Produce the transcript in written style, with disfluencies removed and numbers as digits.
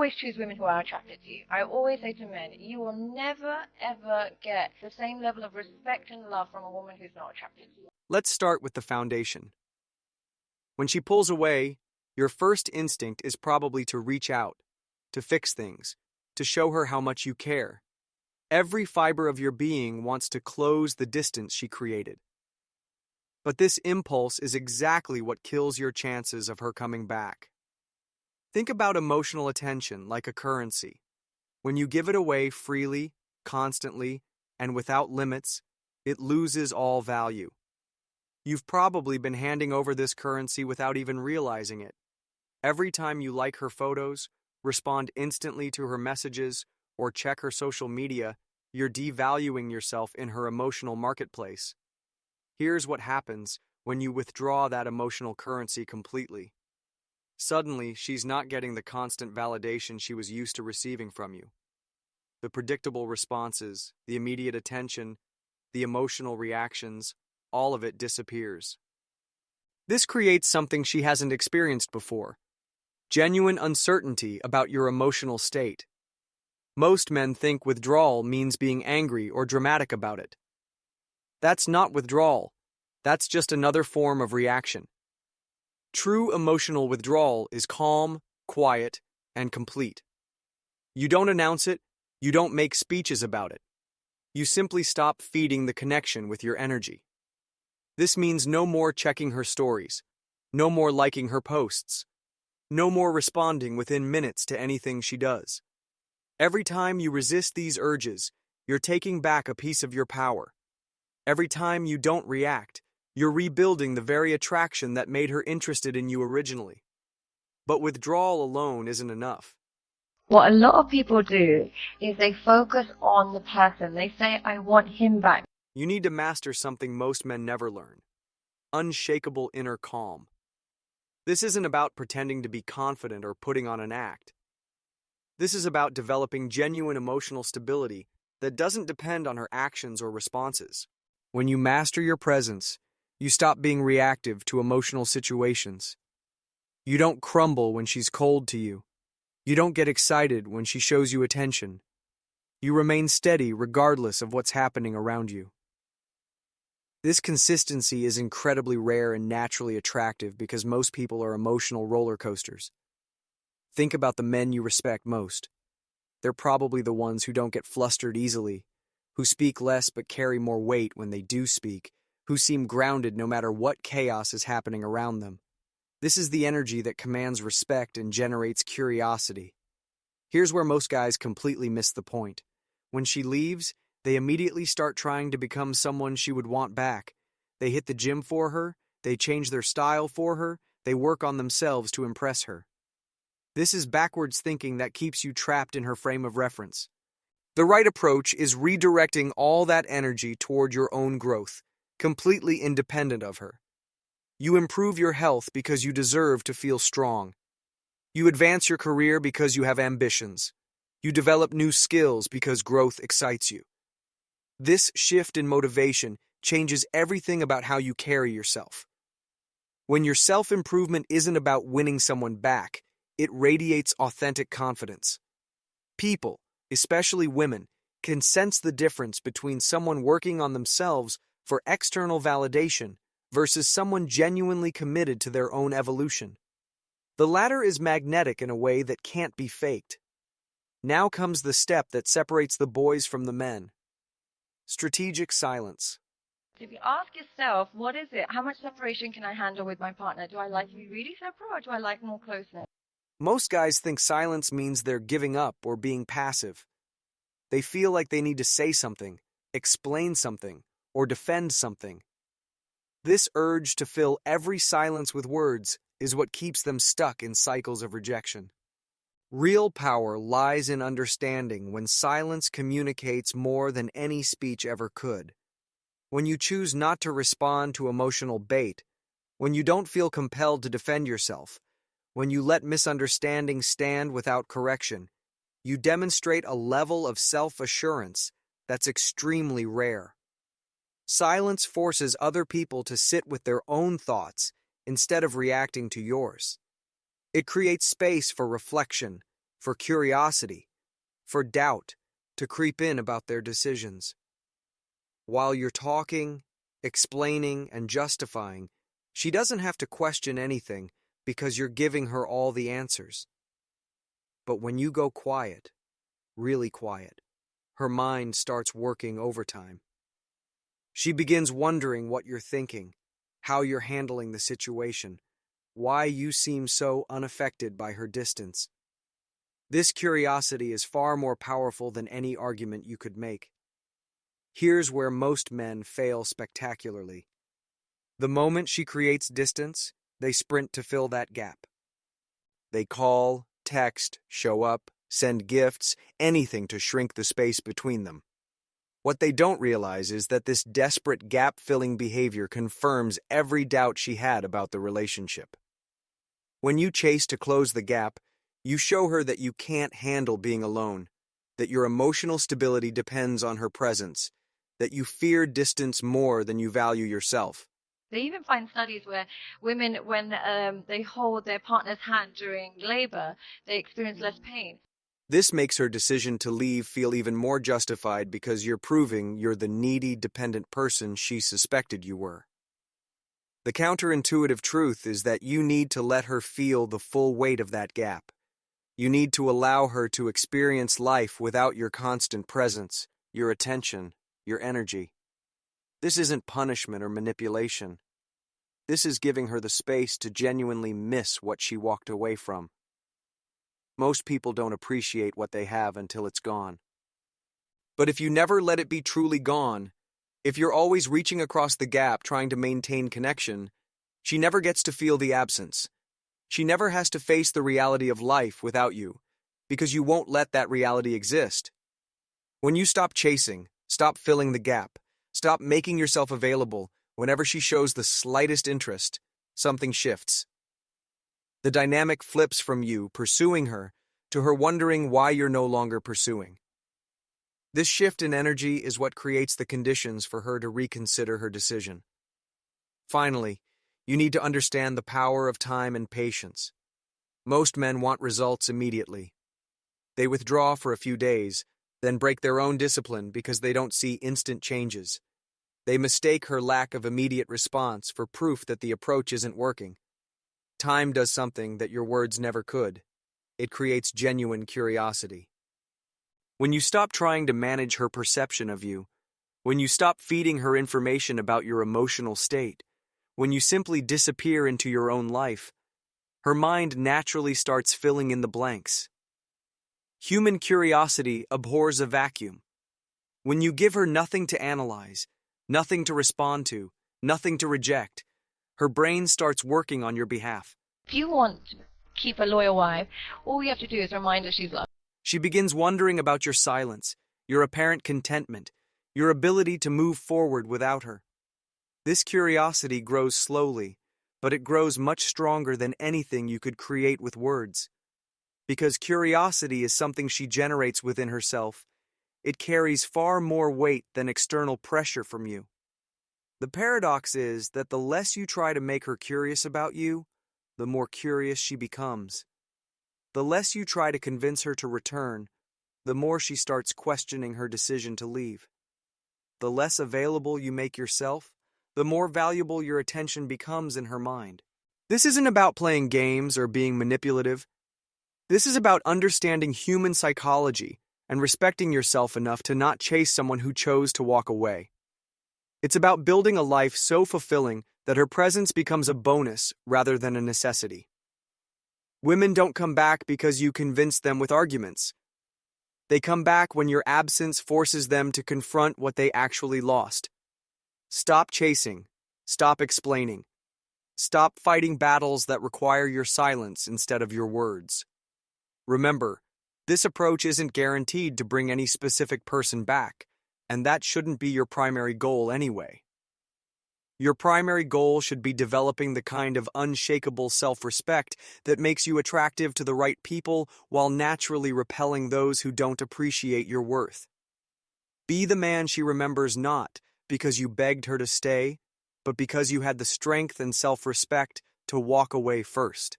always choose women who are attracted to you. I always say to men, you will never, ever get the same level of respect and love from a woman who's not attracted to you. Let's start with the foundation. When she pulls away, your first instinct is probably to reach out, to fix things, to show her how much you care. Every fiber of your being wants to close the distance she created. But this impulse is exactly what kills your chances of her coming back. Think about emotional attention like a currency. When you give it away freely, constantly, and without limits, it loses all value. You've probably been handing over this currency without even realizing it. Every time you like her photos, respond instantly to her messages, or check her social media, you're devaluing yourself in her emotional marketplace. Here's what happens when you withdraw that emotional currency completely. Suddenly, she's not getting the constant validation she was used to receiving from you. The predictable responses, the immediate attention, the emotional reactions, all of it disappears. This creates something she hasn't experienced before: genuine uncertainty about your emotional state. Most men think withdrawal means being angry or dramatic about it. That's not withdrawal. That's just another form of reaction. True emotional withdrawal is calm, quiet, and complete. You don't announce it, you don't make speeches about it. You simply stop feeding the connection with your energy. This means no more checking her stories, no more liking her posts, no more responding within minutes to anything she does. Every time you resist these urges, you're taking back a piece of your power. Every time you don't react, you're rebuilding the very attraction that made her interested in you originally. But withdrawal alone isn't enough. What a lot of people do is they focus on the person. They say, I want him back. You need to master something most men never learn: unshakable inner calm. This isn't about pretending to be confident or putting on an act. This is about developing genuine emotional stability that doesn't depend on her actions or responses. When you master your presence, you stop being reactive to emotional situations. You don't crumble when she's cold to you. You don't get excited when she shows you attention. You remain steady regardless of what's happening around you. This consistency is incredibly rare and naturally attractive because most people are emotional roller coasters. Think about the men you respect most. They're probably the ones who don't get flustered easily, who speak less but carry more weight when they do speak, who seem grounded no matter what chaos is happening around them. This is the energy that commands respect and generates curiosity. Here's where most guys completely miss the point. When she leaves, they immediately start trying to become someone she would want back. They hit the gym for her, they change their style for her, they work on themselves to impress her. This is backwards thinking that keeps you trapped in her frame of reference. The right approach is redirecting all that energy toward your own growth, completely independent of her. You improve your health because you deserve to feel strong. You advance your career because you have ambitions. You develop new skills because growth excites you. This shift in motivation changes everything about how you carry yourself. When your self-improvement isn't about winning someone back, it radiates authentic confidence. People, especially women, can sense the difference between someone working on themselves for external validation versus someone genuinely committed to their own evolution. The latter is magnetic in a way that can't be faked. Now comes the step that separates the boys from the men: strategic silence. If you ask yourself, what is it? How much separation can I handle with my partner? Do I like to be really separate or do I like more closeness? Most guys think silence means they're giving up or being passive. They feel like they need to say something, explain something, or defend something. This urge to fill every silence with words is what keeps them stuck in cycles of rejection. Real power lies in understanding when silence communicates more than any speech ever could. When you choose not to respond to emotional bait, when you don't feel compelled to defend yourself, when you let misunderstanding stand without correction, you demonstrate a level of self-assurance that's extremely rare. Silence forces other people to sit with their own thoughts instead of reacting to yours. It creates space for reflection, for curiosity, for doubt to creep in about their decisions. While you're talking, explaining, and justifying, she doesn't have to question anything because you're giving her all the answers. But when you go quiet, really quiet, her mind starts working overtime. She begins wondering what you're thinking, how you're handling the situation, why you seem so unaffected by her distance. This curiosity is far more powerful than any argument you could make. Here's where most men fail spectacularly. The moment she creates distance, they sprint to fill that gap. They call, text, show up, send gifts, anything to shrink the space between them. What they don't realize is that this desperate gap-filling behavior confirms every doubt she had about the relationship. When you chase to close the gap, you show her that you can't handle being alone, that your emotional stability depends on her presence, that you fear distance more than you value yourself. They even find studies where women, when they hold their partner's hand during labor, they experience less pain. This makes her decision to leave feel even more justified because you're proving you're the needy, dependent person she suspected you were. The counterintuitive truth is that you need to let her feel the full weight of that gap. You need to allow her to experience life without your constant presence, your attention, your energy. This isn't punishment or manipulation. This is giving her the space to genuinely miss what she walked away from. Most people don't appreciate what they have until it's gone. But if you never let it be truly gone, if you're always reaching across the gap trying to maintain connection, she never gets to feel the absence. She never has to face the reality of life without you, because you won't let that reality exist. When you stop chasing, stop filling the gap, stop making yourself available whenever she shows the slightest interest, something shifts. The dynamic flips from you pursuing her to her wondering why you're no longer pursuing. This shift in energy is what creates the conditions for her to reconsider her decision. Finally, you need to understand the power of time and patience. Most men want results immediately. They withdraw for a few days, then break their own discipline because they don't see instant changes. They mistake her lack of immediate response for proof that the approach isn't working. Time does something that your words never could. It creates genuine curiosity. When you stop trying to manage her perception of you, when you stop feeding her information about your emotional state, when you simply disappear into your own life, her mind naturally starts filling in the blanks. Human curiosity abhors a vacuum. When you give her nothing to analyze, nothing to respond to, nothing to reject, her brain starts working on your behalf. If you want to keep a loyal wife, all you have to do is remind her she's loved. She begins wondering about your silence, your apparent contentment, your ability to move forward without her. This curiosity grows slowly, but it grows much stronger than anything you could create with words. Because curiosity is something she generates within herself, it carries far more weight than external pressure from you. The paradox is that the less you try to make her curious about you, the more curious she becomes. The less you try to convince her to return, the more she starts questioning her decision to leave. The less available you make yourself, the more valuable your attention becomes in her mind. This isn't about playing games or being manipulative. This is about understanding human psychology and respecting yourself enough to not chase someone who chose to walk away. It's about building a life so fulfilling that her presence becomes a bonus rather than a necessity. Women don't come back because you convince them with arguments. They come back when your absence forces them to confront what they actually lost. Stop chasing. Stop explaining. Stop fighting battles that require your silence instead of your words. Remember, this approach isn't guaranteed to bring any specific person back, and that shouldn't be your primary goal anyway. Your primary goal should be developing the kind of unshakable self-respect that makes you attractive to the right people while naturally repelling those who don't appreciate your worth. Be the man she remembers not because you begged her to stay, but because you had the strength and self-respect to walk away first.